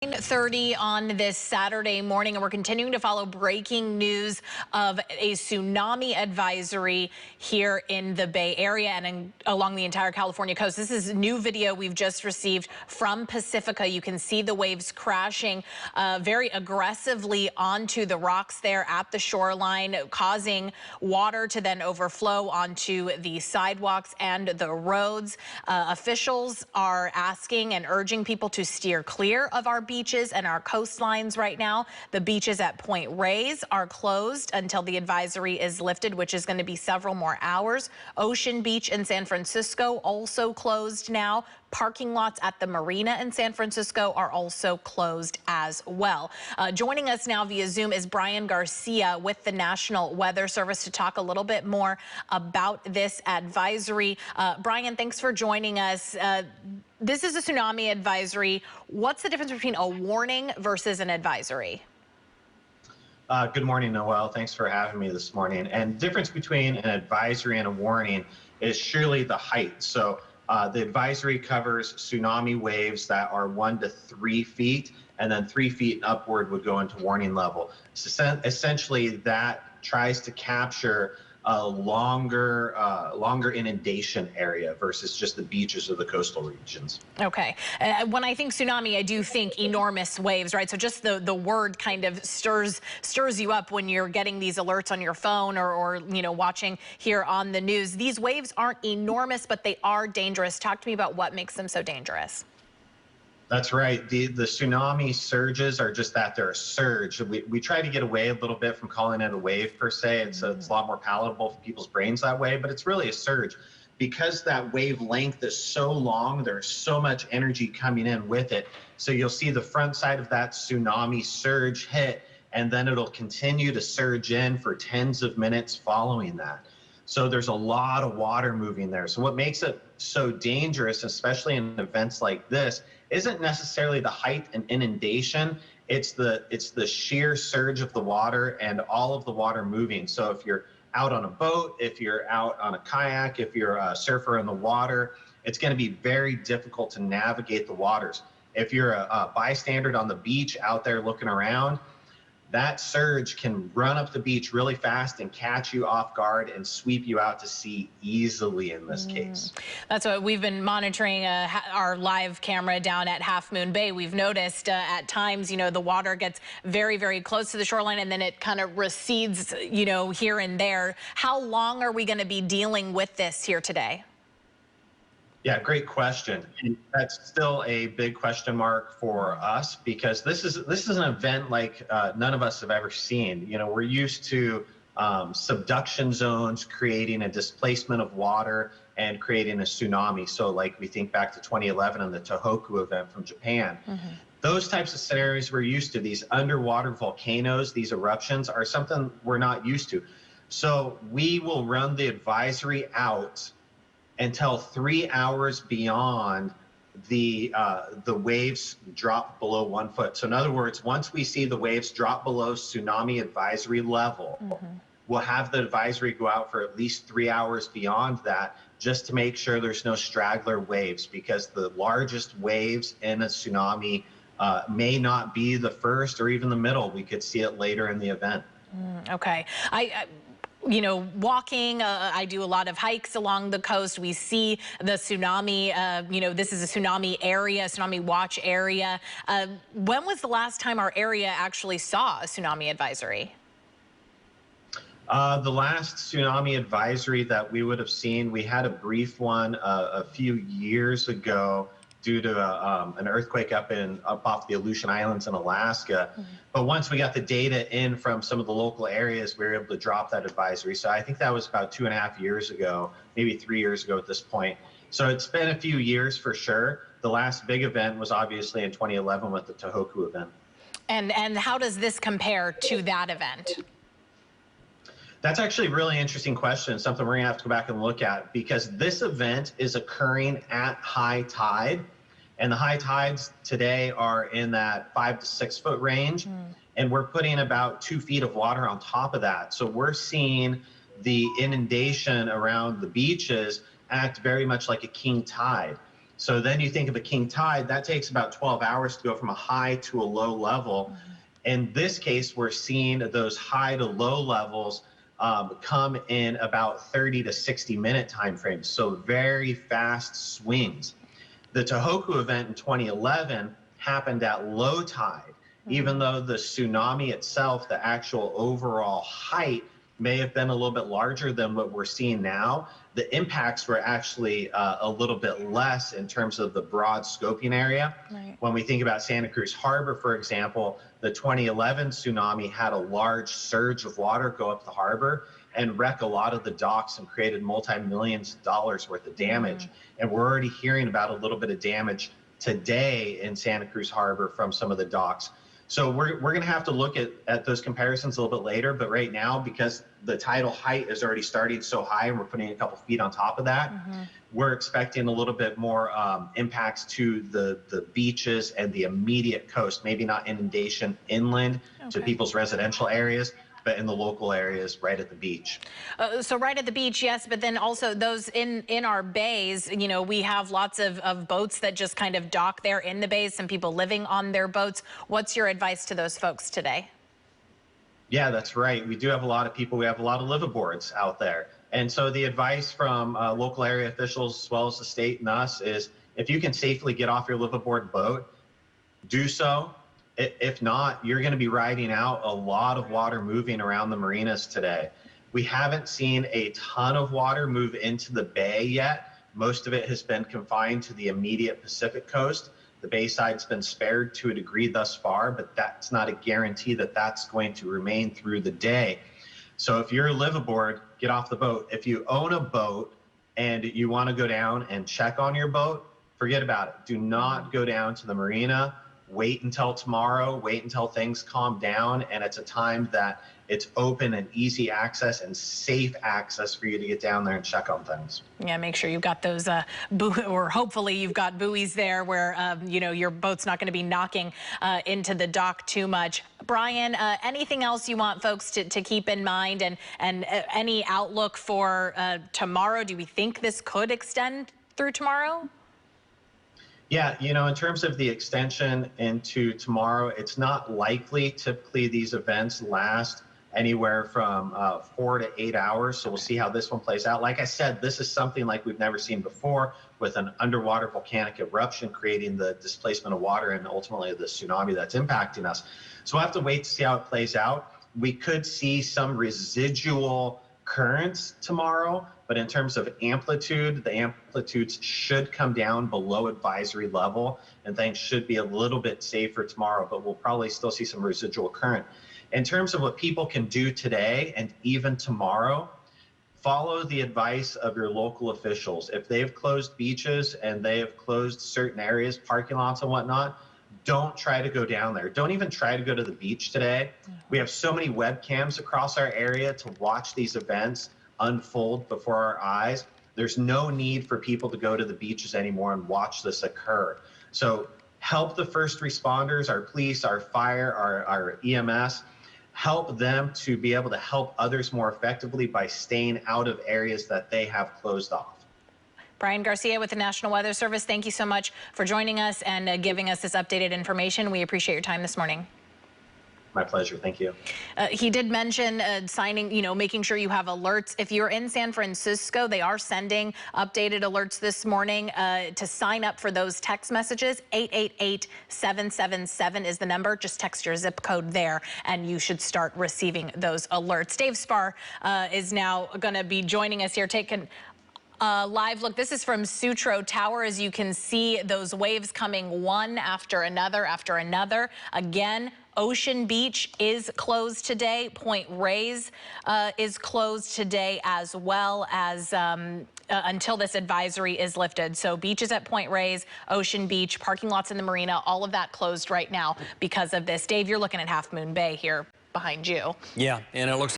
9:30 on this Saturday morning, and we're continuing to follow breaking news of a tsunami advisory here in the Bay Area and along the entire California coast. This is new video we've just received from Pacifica. You can see the waves crashing very aggressively onto the rocks there at the shoreline, causing water to then overflow onto the sidewalks and the roads. Officials are asking and urging people to steer clear of our beaches and our coastlines right now. The beaches at Point Reyes are closed until the advisory is lifted, which is going to be several more hours. Ocean Beach in San Francisco also closed now. Parking lots at the marina in San Francisco are also closed as well. Joining us now via Zoom is Brian Garcia with the National Weather Service to talk a little bit more about this advisory. Brian, thanks for joining us. This is a tsunami advisory. What's the difference between a warning versus an advisory? Good morning, Noelle. Thanks for having me this morning. And the difference between an advisory and a warning is surely the height. So the advisory covers tsunami waves that are 1 to 3 feet, and then 3 feet and upward would go into warning level. So essentially, that tries to capture a longer inundation area versus just the beaches or the coastal regions. Okay. When I think tsunami, I do think enormous waves, right? So just the word kind of stirs you up when you're getting these alerts on your phone or you know, watching here on the news. These waves aren't enormous, but they are dangerous. Talk to me about what makes them so dangerous. That's right. The tsunami surges are just that, they're a surge. We try to get away a little bit from calling it a wave per se. It's a lot more palatable for people's brains that way, but it's really a surge. Because that wavelength is so long, there's so much energy coming in with it. So you'll see the front side of that tsunami surge hit, and then it'll continue to surge in for tens of minutes following that. So there's a lot of water moving there. So what makes it so dangerous, especially in events like this, isn't necessarily the height and inundation. It's the sheer surge of the water and all of the water moving. So if you're out on a boat, if you're out on a kayak, if you're a surfer in the water, it's going to be very difficult to navigate the waters. If you're a bystander on the beach out there looking around, that surge can run up the beach really fast and catch you off guard and sweep you out to sea easily in this case. That's what we've been monitoring our live camera down at Half Moon Bay. We've noticed at times, you know, the water gets very, very close to the shoreline and then it kind of recedes, you know, here and there. How long are we going to be dealing with this here today? Yeah, great question. And that's still a big question mark for us because this is an event like none of us have ever seen. You know, we're used to subduction zones creating a displacement of water and creating a tsunami. So like we think back to 2011 and the Tohoku event from Japan. Those types of scenarios we're used to. These underwater volcanoes, these eruptions are something we're not used to. So we will run the advisory out until 3 hours beyond the waves drop below 1 foot. So in other words, once we see the waves drop below tsunami advisory level, we'll have the advisory go out for at least 3 hours beyond that, just to make sure there's no straggler waves, because the largest waves in a tsunami may not be the first or even the middle. We could see it later in the event. Okay. You know, walking, I do a lot of hikes along the coast. We see the tsunami, you know, this is a tsunami area, tsunami watch area. When was the last time our area actually saw a tsunami advisory? The last tsunami advisory that we would have seen, we had a brief one a few years ago due to an earthquake up off the Aleutian Islands in Alaska. But once we got the data in from some of the local areas, we were able to drop that advisory. So I think that was about 2.5 years ago, maybe 3 years ago at this point. So it's been a few years for sure. The last big event was obviously in 2011 with the Tohoku event. And how does this compare to that event? That's actually a really interesting question, something we're gonna have to go back and look at, because this event is occurring at high tide, and the high tides today are in that 5 to 6 foot range, and we're putting about 2 feet of water on top of that. So we're seeing the inundation around the beaches act very much like a king tide. So then you think of a king tide, that takes about 12 hours to go from a high to a low level. In this case, we're seeing those high to low levels come in about 30 to 60-minute time frames. So very fast swings. The Tohoku event in 2011 happened at low tide, even though the tsunami itself, the actual overall height, may have been a little bit larger than what we're seeing now. The impacts were actually a little bit less in terms of the broad scoping area. Right. When we think about Santa Cruz Harbor, for example, the 2011 tsunami had a large surge of water go up the harbor and wreck a lot of the docks and created multi-millions of dollars worth of damage. And we're already hearing about a little bit of damage today in Santa Cruz Harbor from some of the docks. So we're going to have to look at those comparisons a little bit later. But right now, because the tidal height is already starting so high and we're putting a couple feet on top of that, we're expecting a little bit more impacts to the beaches and the immediate coast, maybe not inundation inland to people's residential areas, but in the local areas right at the beach. So right at the beach, yes, but then also those in our bays, you know, we have lots of boats that just kind of dock there in the bays, some people living on their boats. What's your advice to those folks today? Yeah, that's right. We do have a lot of people. We have a lot of liveaboards out there. And so the advice from local area officials, as well as the state and us, is if you can safely get off your liveaboard boat, do so. If not, you're going to be riding out a lot of water moving around the marinas today. We haven't seen a ton of water move into the bay yet. Most of it has been confined to the immediate Pacific coast. The bayside's been spared to a degree thus far, but that's not a guarantee that that's going to remain through the day. So if you're a liveaboard, get off the boat. If you own a boat and you want to go down and check on your boat, forget about it. Do not go down to the marina. Wait until tomorrow, wait until things calm down, and it's a time that it's open and easy access and safe access for you to get down there and check on things. Yeah, make sure you've got those or hopefully you've got buoys there where, you know, your boat's not going to be knocking into the dock too much. Brian, anything else you want folks to keep in mind, and any outlook for tomorrow? Do we think this could extend through tomorrow? Yeah, you know, in terms of the extension into tomorrow, it's not likely. Typically, these events last anywhere from 4 to 8 hours. So we'll see how this one plays out. Like I said, this is something like we've never seen before, with an underwater volcanic eruption creating the displacement of water and ultimately the tsunami that's impacting us. So we'll have to wait to see how it plays out. We could see some residual currents tomorrow, but in terms of amplitude, the amplitudes should come down below advisory level and things should be a little bit safer tomorrow, but we'll probably still see some residual current. In terms of what people can do today and even tomorrow, follow the advice of your local officials. If they've closed beaches and they have closed certain areas, parking lots and whatnot, don't try to go down there. Don't even try to go to the beach today. We have so many webcams across our area to watch these events unfold before our eyes. There's no need for people to go to the beaches anymore and watch this occur. So help the first responders, our police, our fire, our EMS, help them to be able to help others more effectively by staying out of areas that they have closed off. Brian Garcia with the National Weather Service, thank you so much for joining us and giving us this updated information. We appreciate your time this morning. My pleasure. Thank you. He did mention signing, you know, making sure you have alerts. If you're in San Francisco, they are sending updated alerts this morning. To sign up for those text messages, 888-777 is the number. Just text your zip code there, and you should start receiving those alerts. Dave Spar is now going to be joining us here, taking live look. This is from Sutro Tower. As you can see, those waves coming one after another after another. Again, Ocean Beach is closed today. Point Reyes is closed today, as well as until this advisory is lifted. So beaches at Point Reyes, Ocean Beach, parking lots in the marina, all of that closed right now because of this. Dave, you're looking at Half Moon Bay here behind you. Yeah, and it looks